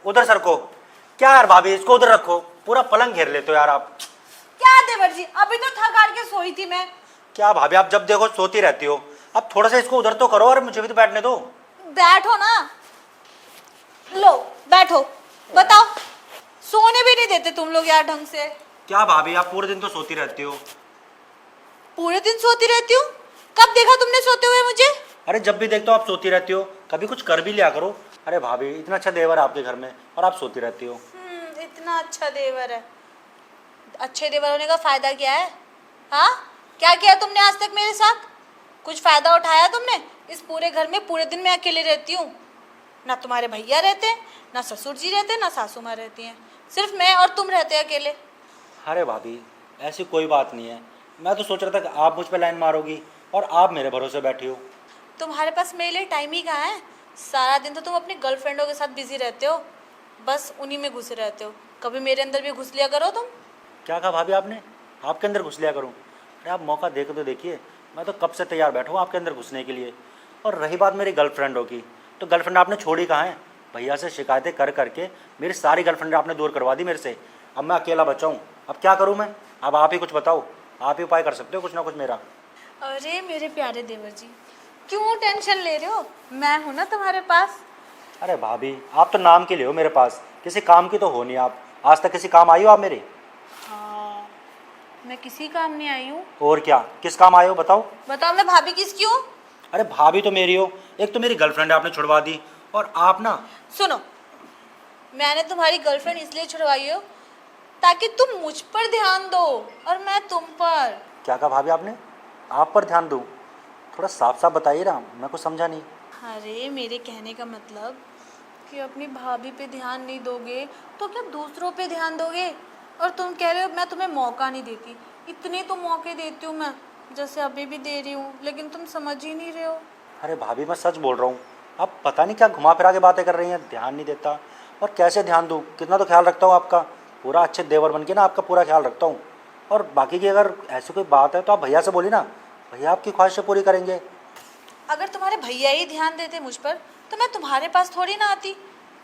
उधर सरको। क्या यार भाभी, इसको उधर रखो, पूरा पलंग घेर लेते हो यार आप। क्या देवर जी, अभी तो थक हार के सोई थी मैं। क्या भाभी, आप जब देखो सोती रहती हो। अब थोड़ा सा इसको उधर तो करो और मुझे भी तो बैठने दो। बैठो ना, लो बैठो। बताओ, सोने भी नहीं देते तुम लोग यार ढंग से। क्या भाभी, आप पूरे दिन तो सोती रहती हो। पूरे दिन सोती रहती हूँ? कब देखा तुमने सोते हुए मुझे? अरे जब भी देखता हूँ आप सोती रहती हो, कभी कुछ कर भी लिया करो। अरे भाभी, इतना अच्छा देवर है आपके घर में और आप सोती रहती हो। इतना अच्छा देवर है। अच्छे देवर होने का फायदा क्या है? हाँ, क्या किया तुमने आज तक मेरे साथ? कुछ फायदा उठाया तुमने? इस पूरे घर में पूरे दिन मैं अकेले रहती हूँ। ना तुम्हारे भैया रहते हैं, ना ससुर जी रहते हैं, ना सासू माँ रहती हैं। सिर्फ मैं और तुम रहते हैं अकेले। अरे भाभी, ऐसी कोई बात नहीं है। मैं तो सोच रहा था कि आप मुझ पर लाइन मारोगी और आप मेरे भरोसे बैठी हो। तुम्हारे पास मेरे लिए टाइम ही कहाँ है? सारा दिन तो तुम अपनी गर्लफ्रेंडों के साथ बिजी रहते हो, बस उन्हीं में घुसे रहते हो। कभी मेरे अंदर भी घुस लिया करो तुम। क्या कहा भाभी आपने? आपके अंदर घुस लिया करूं? अरे आप मौका देख तो देखिए, मैं तो कब से तैयार बैठा हूँ आपके अंदर घुसने के लिए। और रही बात मेरी गर्लफ्रेंडों की, तो गर्लफ्रेंड आपने छोड़ी कहाँ है? भैया से शिकायतें कर करके मेरी सारी गर्लफ्रेंड आपने दूर करवा दी मेरे से। अब मैं अकेला बचा हूँ, अब क्या करूँ मैं? अब आप ही कुछ बताओ, आप ही उपाय कर सकते हो कुछ ना कुछ मेरा। अरे मेरे प्यारे देवर जी, क्यों टेंशन ले रहे हो? मैं हूं ना तुम्हारे पास। अरे भाभी, आप तो नाम के लिए हो मेरे पास, किसी काम की तो हो नहीं आप। आज तक किसी काम आई हो आप मेरे? हाँ, मैं किसी काम नहीं आई हूँ। और क्या, किस काम आए हो बताओ? बताओ, मैं भाभी किसकी हूँ? अरे भाभी तो मेरी हो, एक तो मेरी गर्लफ्रेंड आपने छुड़वा दी, और आप ना। सुनो, मैंने तुम्हारी गर्लफ्रेंड इसलिए छुड़वाई हो ताकि तुम मुझ पर ध्यान दो और मैं तुम पर। क्या कहा भाभी आपने? आप पर ध्यान दूँ? थोड़ा साफ साफ बताइए ना, मैं कुछ समझा नहीं। अरे मेरे कहने का मतलब कि अपनी भाभी पे ध्यान नहीं दोगे तो क्या दूसरों पे ध्यान दोगे? और तुम कह रहे हो मैं तुम्हें मौका नहीं देती। इतने तो मौके देती हूँ मैं, जैसे अभी भी दे रही हूँ, लेकिन तुम समझ ही नहीं रहे हो। अरे भाभी, मैं सच बोल रहा हूँ। आप पता नहीं क्या घुमा फिरा के बातें कर रही हैं, ध्यान नहीं देता। और कैसे ध्यान दूँ? कितना तो ख्याल रखता हूँ आपका, पूरा अच्छे देवर बन के ना आपका पूरा ख्याल रखता हूँ। और बाकी की अगर ऐसी कोई बात है तो आप भैया से बोलिए ना, भैया आपकी ख्वाहिशें पूरी करेंगे। अगर तुम्हारे भैया ही ध्यान देते मुझ पर तो मैं तुम्हारे पास थोड़ी ना आती,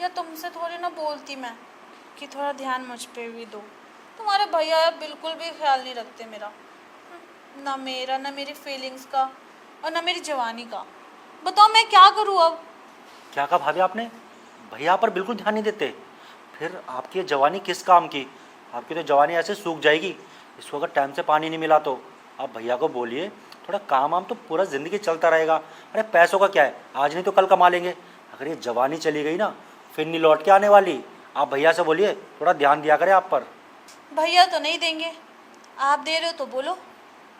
या तुमसे थोड़ी ना बोलती मैं कि थोड़ा ध्यान मुझ पे भी दो। तुम्हारे भैया बिल्कुल भी ख्याल नहीं रखते मेरा, ना मेरा, ना मेरी फीलिंग्स का, और ना मेरी जवानी का। बताओ मैं क्या करूँ अब? क्या कहा भाभी आपने? भैया आप पर बिल्कुल ध्यान नहीं देते? फिर आपकी ये जवानी किस काम की? आपकी तो जवानी ऐसे सूख जाएगी। इसको अगर टाइम से पानी नहीं मिला तो आप भैया को बोलिए, थोड़ा काम वाम तो पूरा ज़िंदगी चलता रहेगा। अरे पैसों का क्या है, आज नहीं तो कल कमा लेंगे। अगर ये जवानी चली गई ना, फिर नहीं लौट के आने वाली। आप भैया से बोलिए थोड़ा ध्यान दिया करें आप पर। भैया तो नहीं देंगे, आप दे रहे हो तो बोलो।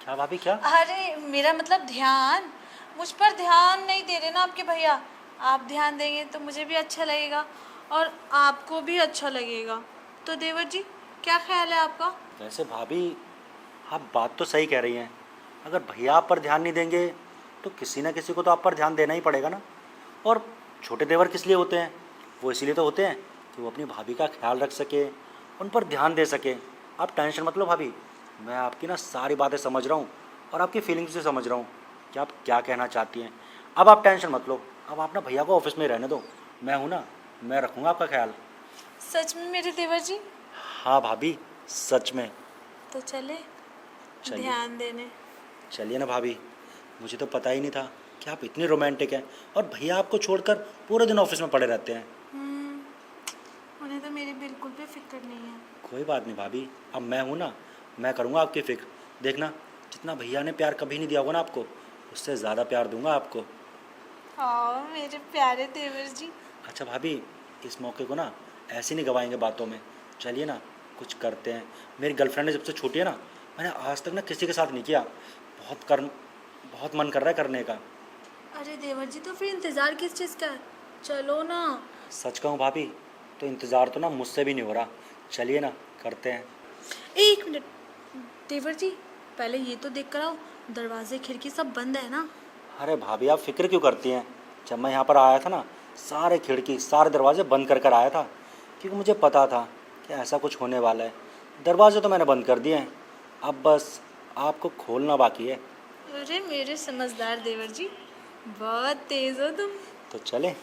क्या भाभी, क्या? अरे मेरा मतलब ध्यान, मुझ पर ध्यान नहीं दे रहे ना आपके भैया। आप ध्यान देंगे तो मुझे भी अच्छा लगेगा और आपको भी अच्छा लगेगा। तो देवर जी, क्या ख्याल है आपका? वैसे भाभी, आप बात तो सही कह रही हैं। अगर भैया आप पर ध्यान नहीं देंगे तो किसी ना किसी को तो आप पर ध्यान देना ही पड़ेगा ना। और छोटे देवर किस लिए होते हैं? वो इसीलिए तो होते हैं कि वो अपनी भाभी का ख्याल रख सके, उन पर ध्यान दे सके। आप टेंशन मत लो भाभी, मैं आपकी ना सारी बातें समझ रहा हूँ और आपकी फीलिंग्स भी समझ रहा हूँ कि आप क्या कहना चाहती हैं। अब आप टेंशन मत लो, अब आप ना भैया को ऑफिस में ही रहने दो। मैं हूँ ना, मैं रखूँगा आपका ख्याल। सच में मेरे देवर जी? हाँ भाभी, सच में। तो चले चलिए। ध्यान देने। चलिए ना भाभी, मुझे तो पता ही नहीं था कि आप इतनी रोमांटिक हैं और भैया आपको छोड़कर पूरे दिन ऑफिस में पड़े रहते हैं। उन्हें तो मेरी बिल्कुल भी फिक्र नहीं है। कोई बात नहीं भाभी, अब मैं हूँ ना, मैं करूँगा आपकी फिक्र। देखना, जितना भैया ने प्यार कभी नहीं दिया होगा ना आपको, उससे ज़्यादा प्यार दूंगा आपको। हाँ मेरे प्यारे देवर जी। अच्छा भाभी, इस मौके को ना ऐसे नहीं गवाएंगे बातों में। चलिए ना, कुछ करते हैं। मेरी गर्लफ्रेंड ने जब से छूटी है ना, मैंने आज तक ना किसी के साथ नहीं किया। बहुत मन कर रहा है करने का। अरे देवर जी, तो फिर इंतज़ार किस चीज़ का है? चलो ना। सच कहूँ भाभी, तो इंतज़ार तो ना मुझसे भी नहीं हो रहा। चलिए ना, करते हैं। एक मिनट देवर जी, पहले ये तो देख कर आओ, दरवाजे खिड़की सब बंद है ना? अरे भाभी, आप फिक्र क्यों करती हैं? जब मैं यहाँ पर आया था ना, सारे खिड़की सारे दरवाजे बंद कर कर आया था, क्योंकि मुझे पता था कि ऐसा कुछ होने वाला है। दरवाजे तो मैंने बंद कर दिए हैं, अब बस आपको खोलना बाकी है। अरे मेरे समझदार देवर जी, बहुत तेज हो तुम। तो चलें।